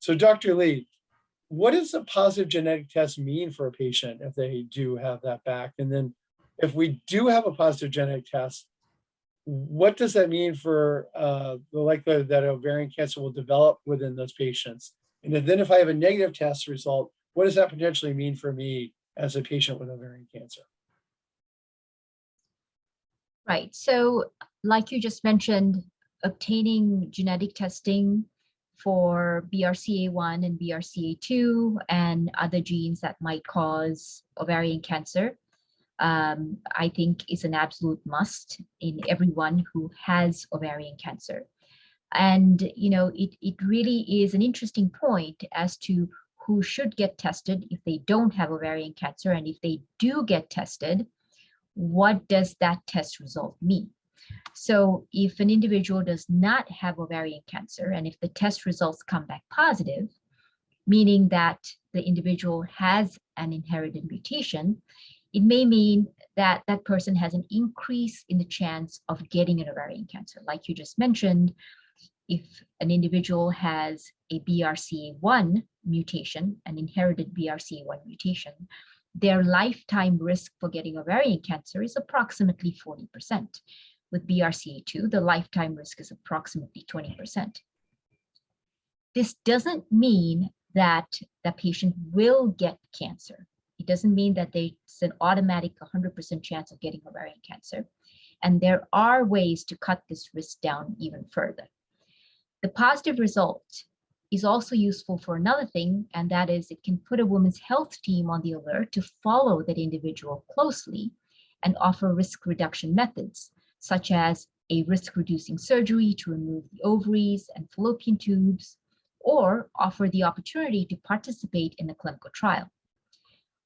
So Dr. Lee, what does a positive genetic test mean for a patient if they do have that back? And then if we do have a positive genetic test, what does that mean for the likelihood that ovarian cancer will develop within those patients? And then if I have a negative test result, what does that potentially mean for me as a patient with ovarian cancer? Right. So like you just mentioned, obtaining genetic testing for BRCA1 and BRCA2 and other genes that might cause ovarian cancer, I think is an absolute must in everyone who has ovarian cancer. And, it really is an interesting point as to who should get tested if they don't have ovarian cancer. And if they do get tested, what does that test result mean? So if an individual does not have ovarian cancer, and if the test results come back positive, meaning that the individual has an inherited mutation, it may mean that that person has an increase in the chance of getting an ovarian cancer. Like you just mentioned, if an individual has a BRCA1 mutation, an inherited BRCA1 mutation, their lifetime risk for getting ovarian cancer is approximately 40%. With BRCA2, the lifetime risk is approximately 20%. This doesn't mean that the patient will get cancer. It doesn't mean that there's an automatic 100% chance of getting ovarian cancer. And there are ways to cut this risk down even further. The positive result is also useful for another thing, and that is it can put a woman's health team on the alert to follow that individual closely and offer risk reduction methods, such as a risk-reducing surgery to remove the ovaries and fallopian tubes, or offer the opportunity to participate in a clinical trial.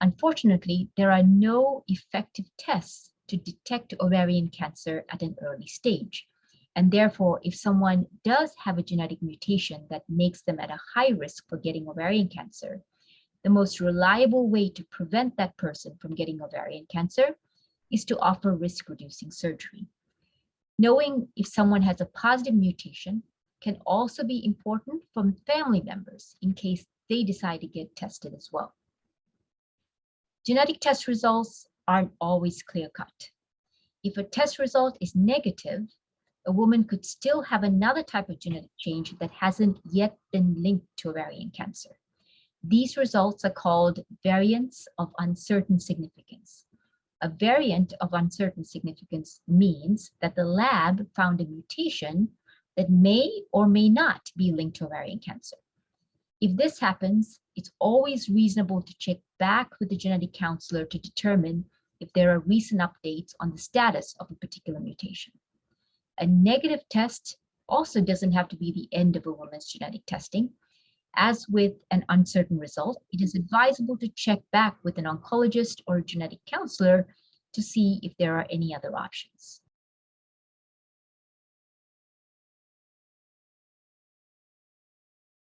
Unfortunately, there are no effective tests to detect ovarian cancer at an early stage. And therefore, if someone does have a genetic mutation that makes them at a high risk for getting ovarian cancer, the most reliable way to prevent that person from getting ovarian cancer is to offer risk-reducing surgery. Knowing if someone has a positive mutation can also be important from family members in case they decide to get tested as well. Genetic test results aren't always clear-cut. If a test result is negative, a woman could still have another type of genetic change that hasn't yet been linked to ovarian cancer. These results are called variants of uncertain significance. A variant of uncertain significance means that the lab found a mutation that may or may not be linked to ovarian cancer. If this happens, it's always reasonable to check back with the genetic counselor to determine if there are recent updates on the status of a particular mutation. A negative test also doesn't have to be the end of a woman's genetic testing. As with an uncertain result, it is advisable to check back with an oncologist or a genetic counselor to see if there are any other options.